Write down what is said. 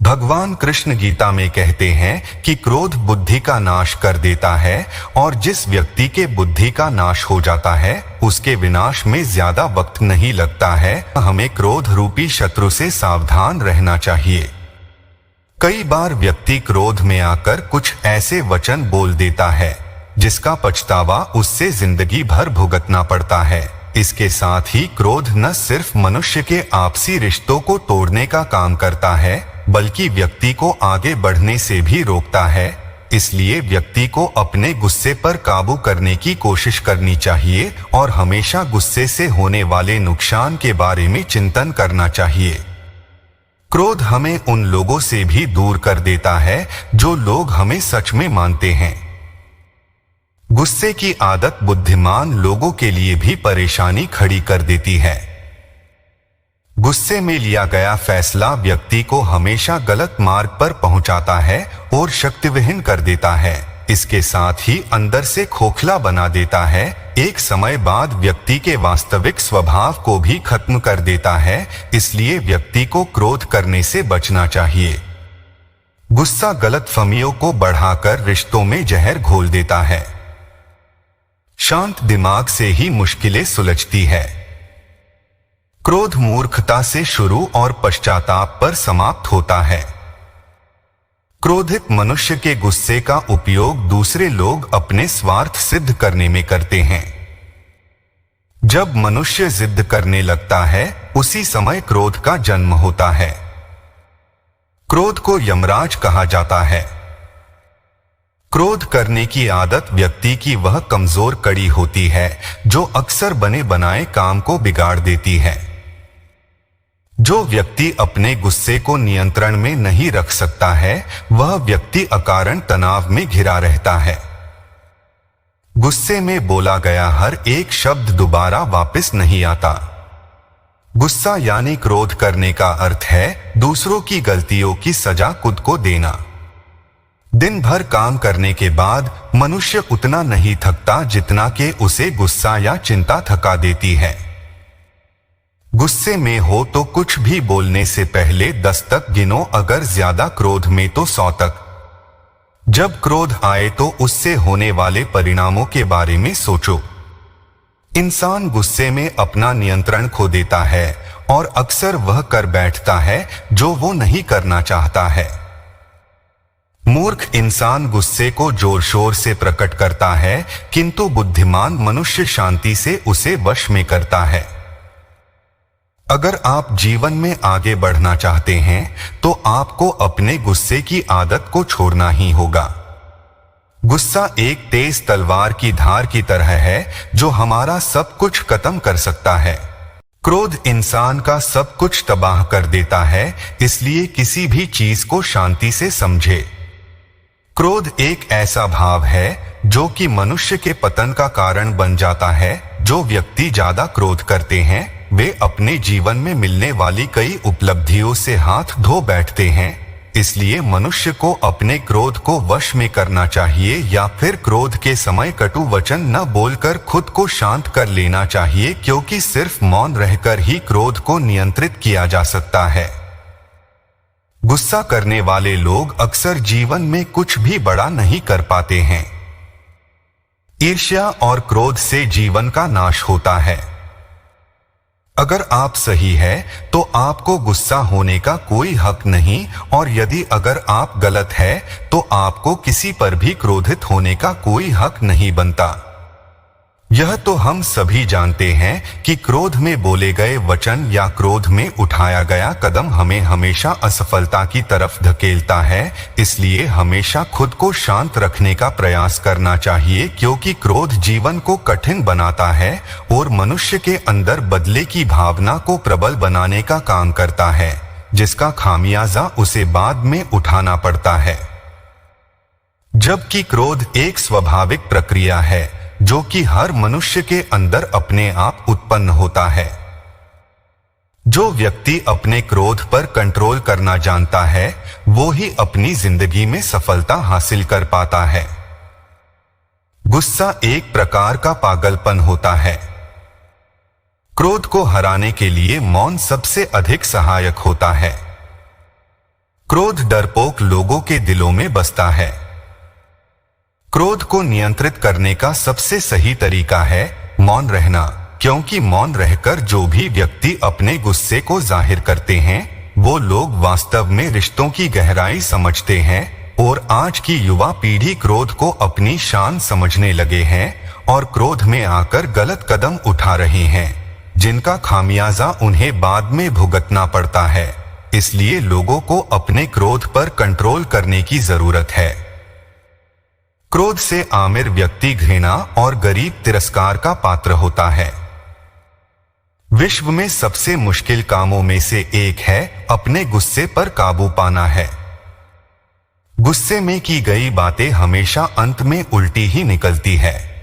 भगवान कृष्ण गीता में कहते हैं कि क्रोध बुद्धि का नाश कर देता है और जिस व्यक्ति के बुद्धि का नाश हो जाता है उसके विनाश में ज्यादा वक्त नहीं लगता है। हमें क्रोध रूपी शत्रु से सावधान रहना चाहिए। कई बार व्यक्ति क्रोध में आकर कुछ ऐसे वचन बोल देता है जिसका पछतावा उससे जिंदगी भर भुगतना पड़ता है। इसके साथ ही क्रोध न सिर्फ मनुष्य के आपसी रिश्तों को तोड़ने का काम करता है बल्कि व्यक्ति को आगे बढ़ने से भी रोकता है। इसलिए व्यक्ति को अपने गुस्से पर काबू करने की कोशिश करनी चाहिए और हमेशा गुस्से से होने वाले नुकसान के बारे में चिंतन करना चाहिए। क्रोध हमें उन लोगों से भी दूर कर देता है जो लोग हमें सच में मानते हैं। गुस्से की आदत बुद्धिमान लोगों के लिए भी परेशानी खड़ी कर देती है। गुस्से में लिया गया फैसला व्यक्ति को हमेशा गलत मार्ग पर पहुंचाता है और शक्तिविहीन कर देता है। इसके साथ ही अंदर से खोखला बना देता है। एक समय बाद व्यक्ति के वास्तविक स्वभाव को भी खत्म कर देता है। इसलिए व्यक्ति को क्रोध करने से बचना चाहिए। गुस्सा गलतफहमियों को बढ़ाकर रिश्तों में जहर घोल देता है। शांत दिमाग से ही मुश्किलें सुलझती है। क्रोध मूर्खता से शुरू और पश्चाताप पर समाप्त होता है। क्रोधित मनुष्य के गुस्से का उपयोग दूसरे लोग अपने स्वार्थ सिद्ध करने में करते हैं। जब मनुष्य जिद करने लगता है उसी समय क्रोध का जन्म होता है। क्रोध को यमराज कहा जाता है। क्रोध करने की आदत व्यक्ति की वह कमजोर कड़ी होती है जो अक्सर बने बनाए काम को बिगाड़ देती है। जो व्यक्ति अपने गुस्से को नियंत्रण में नहीं रख सकता है वह व्यक्ति अकारण तनाव में घिरा रहता है। गुस्से में बोला गया हर एक शब्द दोबारा वापस नहीं आता। गुस्सा यानी क्रोध करने का अर्थ है दूसरों की गलतियों की सजा खुद को देना। दिन भर काम करने के बाद मनुष्य उतना नहीं थकता जितना कि उसे गुस्सा या चिंता थका देती है। गुस्से में हो तो कुछ भी बोलने से पहले 10 तक गिनो, अगर ज्यादा क्रोध में तो 100 तक। जब क्रोध आए तो उससे होने वाले परिणामों के बारे में सोचो। इंसान गुस्से में अपना नियंत्रण खो देता है और अक्सर वह कर बैठता है जो वो नहीं करना चाहता है। मूर्ख इंसान गुस्से को जोर शोर से प्रकट करता है किंतु बुद्धिमान मनुष्य शांति से उसे वश में करता है। अगर आप जीवन में आगे बढ़ना चाहते हैं तो आपको अपने गुस्से की आदत को छोड़ना ही होगा। गुस्सा एक तेज तलवार की धार की तरह है जो हमारा सब कुछ खत्म कर सकता है। क्रोध इंसान का सब कुछ तबाह कर देता है, इसलिए किसी भी चीज को शांति से समझे। क्रोध एक ऐसा भाव है जो कि मनुष्य के पतन का कारण बन जाता है। जो व्यक्ति ज्यादा क्रोध करते हैं वे अपने जीवन में मिलने वाली कई उपलब्धियों से हाथ धो बैठते हैं। इसलिए मनुष्य को अपने क्रोध को वश में करना चाहिए या फिर क्रोध के समय कटु वचन न बोलकर खुद को शांत कर लेना चाहिए, क्योंकि सिर्फ मौन रहकर ही क्रोध को नियंत्रित किया जा सकता है। गुस्सा करने वाले लोग अक्सर जीवन में कुछ भी बड़ा नहीं कर पाते हैं। ईर्ष्या और क्रोध से जीवन का नाश होता है। अगर आप सही है तो आपको गुस्सा होने का कोई हक नहीं, और यदि अगर आप गलत है तो आपको किसी पर भी क्रोधित होने का कोई हक नहीं बनता। यह तो हम सभी जानते हैं कि क्रोध में बोले गए वचन या क्रोध में उठाया गया कदम हमें हमेशा असफलता की तरफ धकेलता है। इसलिए हमेशा खुद को शांत रखने का प्रयास करना चाहिए, क्योंकि क्रोध जीवन को कठिन बनाता है और मनुष्य के अंदर बदले की भावना को प्रबल बनाने का काम करता है, जिसका खामियाजा उसे बाद में उठाना पड़ता है। जबकि क्रोध एक स्वाभाविक प्रक्रिया है जो कि हर मनुष्य के अंदर अपने आप उत्पन्न होता है। जो व्यक्ति अपने क्रोध पर कंट्रोल करना जानता है वो ही अपनी जिंदगी में सफलता हासिल कर पाता है। गुस्सा एक प्रकार का पागलपन होता है। क्रोध को हराने के लिए मौन सबसे अधिक सहायक होता है। क्रोध डरपोक लोगों के दिलों में बसता है। क्रोध को नियंत्रित करने का सबसे सही तरीका है मौन रहना, क्योंकि मौन रहकर जो भी व्यक्ति अपने गुस्से को जाहिर करते हैं वो लोग वास्तव में रिश्तों की गहराई समझते हैं। और आज की युवा पीढ़ी क्रोध को अपनी शान समझने लगे हैं और क्रोध में आकर गलत कदम उठा रहे हैं, जिनका खामियाजा उन्हें बाद में भुगतना पड़ता है। इसलिए लोगों को अपने क्रोध पर कंट्रोल करने की जरूरत है। क्रोध से आमिर व्यक्ति घृणा और गरीब तिरस्कार का पात्र होता है। विश्व में सबसे मुश्किल कामों में से एक है अपने गुस्से पर काबू पाना है। गुस्से में की गई बातें हमेशा अंत में उल्टी ही निकलती है।